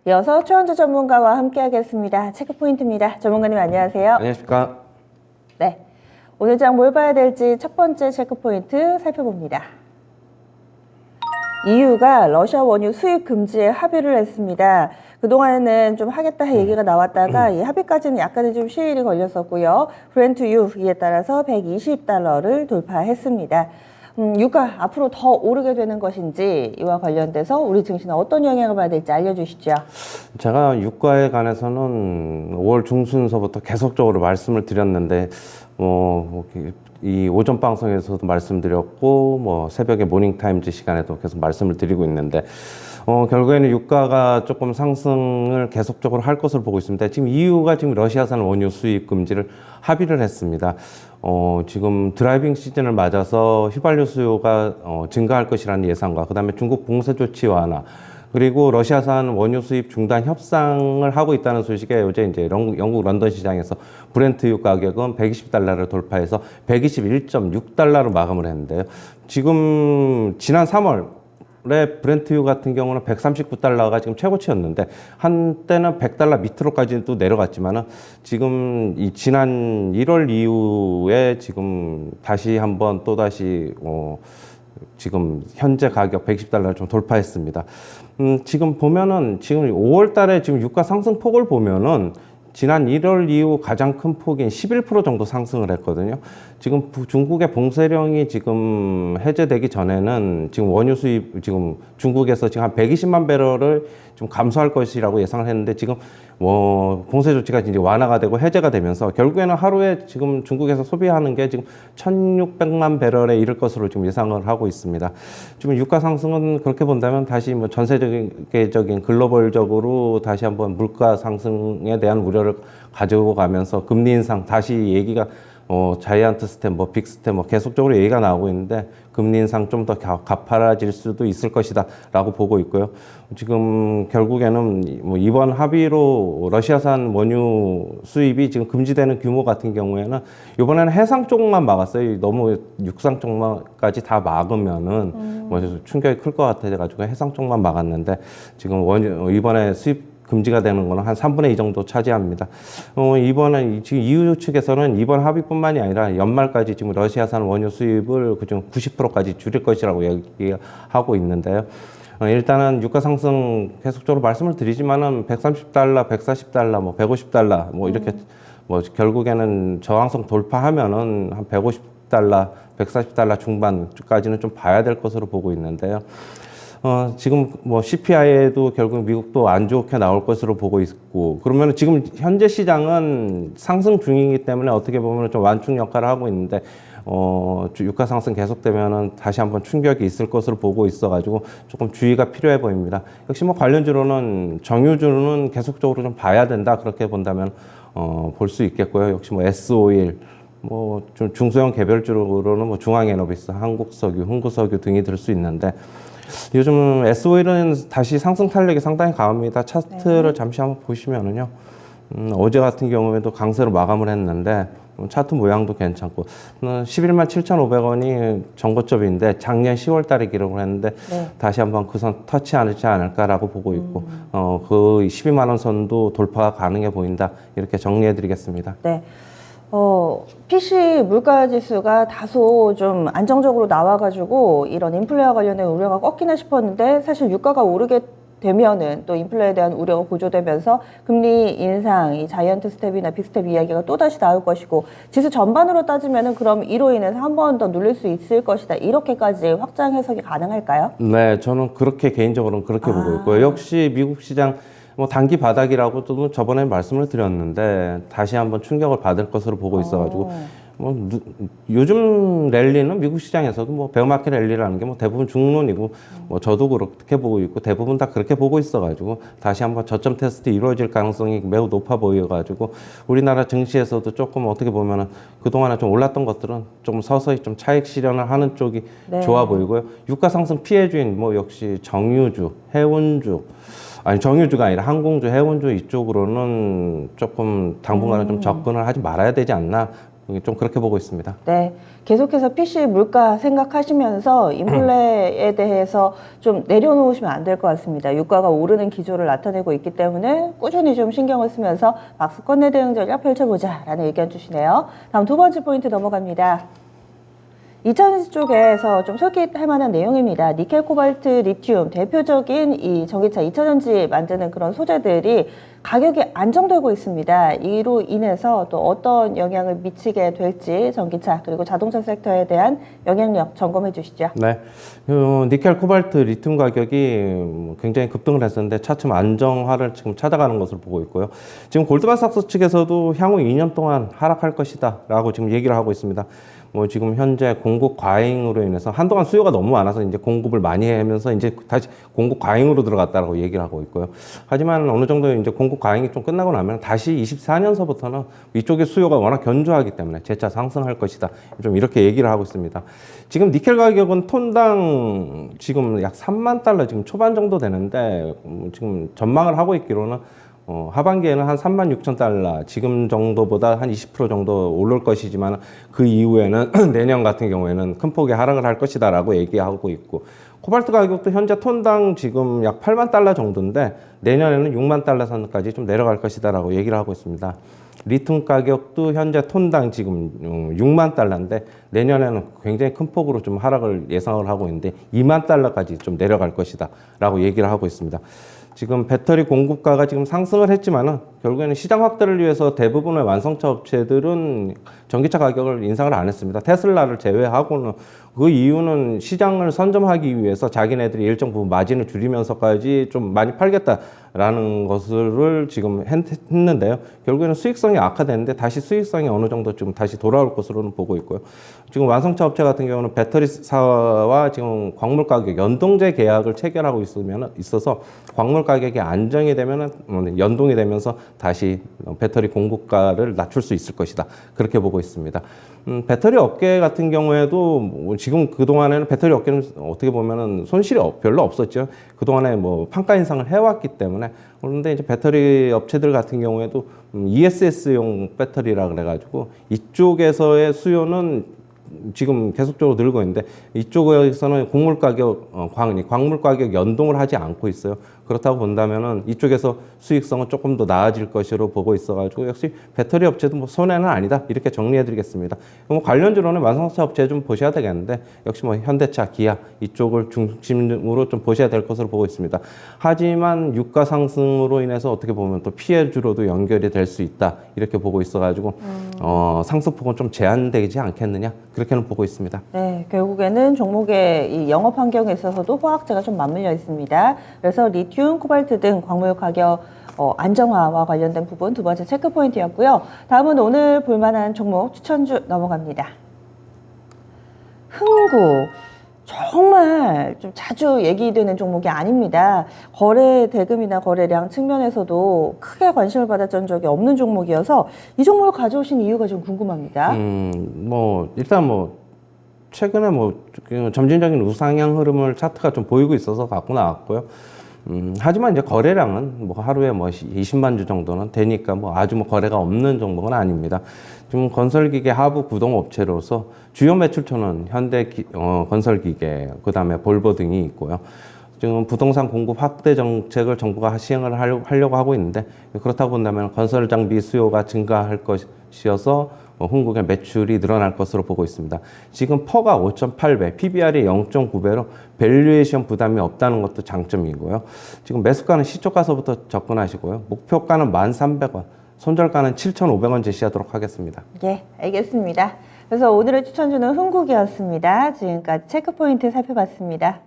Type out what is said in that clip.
이어서 최원주 전문가와 함께하겠습니다. 체크포인트입니다. 전문가님 안녕하세요. 안녕하십니까. 네, 오늘 장 뭘 봐야 될지 첫 번째 체크포인트 살펴봅니다. EU가 러시아 원유 수입 금지에 합의를 했습니다. 그동안에는 좀 하겠다 얘기가 나왔다가 이 합의까지는 약간의 좀 시일이 걸렸었고요. 브렌트유 이에 따라서 120달러를 돌파했습니다. 유가 앞으로 더 오르게 되는 것인지 이와 관련돼서 우리 증시는 어떤 영향을 받아야 될지 알려주시죠. 제가 유가에 관해서는 5월 중순서부터 계속적으로 말씀을 드렸는데 이 오전 방송에서도 말씀드렸고 새벽에 모닝타임즈 시간에도 계속 말씀을 드리고 있는데 결국에는 유가가 조금 상승을 계속적으로 할 것으로 보고 있습니다. 지금 EU가 지금 러시아산 원유 수입 금지를 합의를 했습니다. 지금 드라이빙 시즌을 맞아서 휘발유 수요가 증가할 것이라는 예상과 그다음에 중국 봉쇄 조치 완화 그리고 러시아산 원유 수입 중단 협상을 하고 있다는 소식에 어제 이제 영국 런던 시장에서 브렌트유 가격은 120달러를 돌파해서 121.6달러로 마감을 했는데요. 지금 지난 3월에 브렌트유 같은 경우는 139달러가 지금 최고치였는데 한때는 100달러 밑으로까지는 또 내려갔지만은 지금 이 지난 1월 이후에 지금 다시 한번 또다시 지금 현재 가격 110달러를 좀 돌파했습니다. 지금 보면은 지금 5월 달에 지금 유가 상승 폭을 보면은 지난 1월 이후 가장 큰 폭인 11% 정도 상승을 했거든요. 지금 중국의 봉쇄령이 지금 해제되기 전에는 지금 원유 수입 지금 중국에서 지금 한 120만 배럴을 좀 감소할 것이라고 예상을 했는데 지금 봉쇄 조치가 이제 완화가 되고 해제가 되면서 결국에는 하루에 지금 중국에서 소비하는 게 지금 1,600만 배럴에 이를 것으로 지금 예상을 하고 있습니다. 지금 유가 상승은 그렇게 본다면 다시 전 세계적인 글로벌적으로 다시 한번 물가 상승에 대한 우려를 가지고 가면서 금리 인상 다시 얘기가 자이언트 스텝, 빅스텝 계속적으로 얘기가 나오고 있는데 금리 인상 좀 더 가파라질 수도 있을 것이다 라고 보고 있고요. 지금 결국에는 이번 합의로 러시아산 원유 수입이 지금 금지되는 규모 같은 경우에는 이번에는 해상 쪽만 막았어요. 너무 육상 쪽만까지 다 막으면은 충격이 클 것 같아가지고 해상 쪽만 막았는데 지금 이번에 수입 금지가 되는 거는 한 3분의 2 정도 차지합니다. 이번에 지금 EU 측에서는 이번 합의뿐만이 아니라 연말까지 지금 러시아산 원유 수입을 그중 90%까지 줄일 것이라고 얘기하고 있는데요. 일단은 유가 상승 계속적으로 말씀을 드리지만은 130달러, 140달러, 150달러 이렇게 결국에는 저항성 돌파하면은 한 150달러, 140달러 중반까지는 좀 봐야 될 것으로 보고 있는데요. 지금 CPI에도 결국 미국도 안 좋게 나올 것으로 보고 있고, 그러면 지금 현재 시장은 상승 중이기 때문에 어떻게 보면 좀 완충 역할을 하고 있는데, 유가 상승 계속되면은 다시 한번 충격이 있을 것으로 보고 있어가지고 조금 주의가 필요해 보입니다. 역시 관련주로는 정유주는 계속적으로 좀 봐야 된다. 그렇게 본다면, 볼 수 있겠고요. 역시 S-오일, 좀 중소형 개별주로는 중앙에너비스, 한국석유, 흥구석유 등이 들 수 있는데, 요즘 S-오일은 다시 상승 탄력이 상당히 강합니다. 차트를 잠시 한번 보시면은요. 어제 같은 경우에도 강세로 마감을 했는데 차트 모양도 괜찮고 11만 7,500원이 정고점인데 작년 10월 달에 기록을 했는데 다시 한번 그 선 터치하지 않을까라고 보고 있고 그 12만 원 선도 돌파가 가능해 보인다. 이렇게 정리해 드리겠습니다. 네. PC 물가 지수가 다소 좀 안정적으로 나와가지고 이런 인플레와 관련된 우려가 꺾이나 싶었는데 사실 유가가 오르게 되면은 또 인플레에 대한 우려가 고조되면서 금리 인상, 이 자이언트 스텝이나 빅스텝 이야기가 또다시 나올 것이고 지수 전반으로 따지면은 그럼 이로 인해서 한 번 더 눌릴 수 있을 것이다. 이렇게까지 확장 해석이 가능할까요? 네, 저는 그렇게 개인적으로는 그렇게 보고 있고요. 역시 미국 시장 단기 바닥이라고도 저번에 말씀을 드렸는데 다시 한번 충격을 받을 것으로 보고 있어가지고 요즘 랠리는 미국 시장에서도 베어마켓 랠리라는 게 대부분 중론이고 저도 그렇게 보고 있고 대부분 다 그렇게 보고 있어가지고 다시 한번 저점 테스트 이루어질 가능성이 매우 높아 보여가지고 우리나라 증시에서도 조금 어떻게 보면은 그동안에 좀 올랐던 것들은 좀 서서히 좀 차익 실현을 하는 쪽이 좋아 보이고요. 유가 상승 피해주인 역시 정유주, 해운주 정유주가 아니라 항공주, 해운주 이쪽으로는 조금 당분간은 좀 접근을 하지 말아야 되지 않나 좀 그렇게 보고 있습니다. 네, 계속해서 PC 물가 생각하시면서 인플레에 대해서 좀 내려놓으시면 안 될 것 같습니다. 유가가 오르는 기조를 나타내고 있기 때문에 꾸준히 좀 신경을 쓰면서 박스권 내 대응 전략 펼쳐보자라는 의견 주시네요. 다음 두 번째 포인트 넘어갑니다. 2차전지 쪽에서 좀 솔깃할 만한 내용입니다. 니켈, 코발트, 리튬 대표적인 이 전기차 2차전지 만드는 그런 소재들이 가격이 안정되고 있습니다. 이로 인해서 또 어떤 영향을 미치게 될지 전기차 그리고 자동차 섹터에 대한 영향력 점검해 주시죠. 네, 니켈, 코발트, 리튬 가격이 굉장히 급등을 했었는데 차츰 안정화를 지금 찾아가는 것을 보고 있고요. 지금 골드만삭스 측에서도 향후 2년 동안 하락할 것이다라고 지금 얘기를 하고 있습니다. 뭐 지금 현재 공급 과잉으로 인해서 한동안 수요가 너무 많아서 이제 공급을 많이 하면서 이제 다시 공급 과잉으로 들어갔다라고 얘기를 하고 있고요. 하지만 어느 정도 이제 공급 과잉이 좀 끝나고 나면 다시 24년서부터는 이쪽의 수요가 워낙 견조하기 때문에 재차 상승할 것이다. 좀 이렇게 얘기를 하고 있습니다. 지금 니켈 가격은 톤당 지금 약 3만 달러 지금 초반 정도 되는데 지금 전망을 하고 있기로는 하반기에는 한 36,000달러, 지금 정도보다 한 20% 정도 오를 것이지만 그 이후에는 내년 같은 경우에는 큰 폭의 하락을 할 것이다라고 얘기하고 있고, 코발트 가격도 현재 톤당 지금 약 8만 달러 정도인데 내년에는 6만 달러 선까지 좀 내려갈 것이다라고 얘기를 하고 있습니다. 리튬 가격도 현재 톤당 지금 6만 달러인데 내년에는 굉장히 큰 폭으로 좀 하락을 예상을 하고 있는데 2만 달러까지 좀 내려갈 것이다라고 얘기를 하고 있습니다. 지금 배터리 공급가가 지금 상승을 했지만은 결국에는 시장 확대를 위해서 대부분의 완성차 업체들은 전기차 가격을 인상을 안 했습니다. 테슬라를 제외하고는. 그 이유는 시장을 선점하기 위해서 자기네들이 일정 부분 마진을 줄이면서까지 좀 많이 팔겠다라는 것을 지금 했는데요. 결국에는 수익성이 악화됐는데 다시 수익성이 어느 정도 좀 다시 돌아올 것으로는 보고 있고요. 지금 완성차 업체 같은 경우는 배터리사와 지금 광물 가격 연동제 계약을 체결하고 있어서 광물 가격이 안정이 되면 연동이 되면서 다시 배터리 공급가를 낮출 수 있을 것이다. 그렇게 보고 있습니다. 배터리 업계 같은 경우에도 지금 그동안에는 배터리 업계는 어떻게 보면은 손실이 별로 없었죠. 그동안에 뭐 판가 인상을 해왔기 때문에. 그런데 이제 배터리 업체들 같은 경우에도 ESS용 배터리라 그래가지고 이쪽에서의 수요는 지금 계속적으로 늘고 있는데 이쪽에서는 광물 가격 연동을 하지 않고 있어요. 그렇다고 본다면은 이쪽에서 수익성은 조금 더 나아질 것으로 보고 있어가지고 역시 배터리 업체도 뭐 손해는 아니다 이렇게 정리해드리겠습니다. 뭐 관련주로는 완성차 업체 좀 보셔야 되겠는데 역시 뭐 현대차, 기아 이쪽을 중심으로 좀 보셔야 될 것으로 보고 있습니다. 하지만 유가 상승으로 인해서 어떻게 보면 또 피해주로도 연결이 될 수 있다 이렇게 보고 있어가지고 상승폭은 좀 제한되지 않겠느냐 그렇게는 보고 있습니다. 네, 결국에는 종목의 이 영업 환경에 있어서도 호황제가 좀 맞물려 있습니다. 그래서 리튬, 코발트 등 광물 가격 안정화와 관련된 부분 두 번째 체크 포인트였고요. 다음은 오늘 볼만한 종목 추천주 넘어갑니다. 흥구. 정말 좀 자주 얘기되는 종목이 아닙니다. 거래 대금이나 거래량 측면에서도 크게 관심을 받았던 적이 없는 종목이어서 이 종목을 가져오신 이유가 좀 궁금합니다. 일단 최근에 점진적인 우상향 흐름을 차트가 좀 보이고 있어서 갖고 나왔고요. 하지만 이제 거래량은 하루에 20만 주 정도는 되니까 아주 거래가 없는 종목은 아닙니다. 지금 건설기계 하부 구동업체로서 주요 매출처는 현대 건설기계, 그 다음에 볼보 등이 있고요. 지금 부동산 공급 확대 정책을 정부가 시행을 하려고 하고 있는데 그렇다고 본다면 건설 장비 수요가 증가할 것이어서 흥국의 매출이 늘어날 것으로 보고 있습니다. 지금 퍼가 5.8배, PBR이 0.9배로 밸류에이션 부담이 없다는 것도 장점이고요. 지금 매수가는 시초가서부터 접근하시고요. 목표가는 1,300원, 손절가는 7,500원 제시하도록 하겠습니다. 예, 알겠습니다. 그래서 오늘의 추천주는 흥국이었습니다. 지금까지 체크포인트 살펴봤습니다.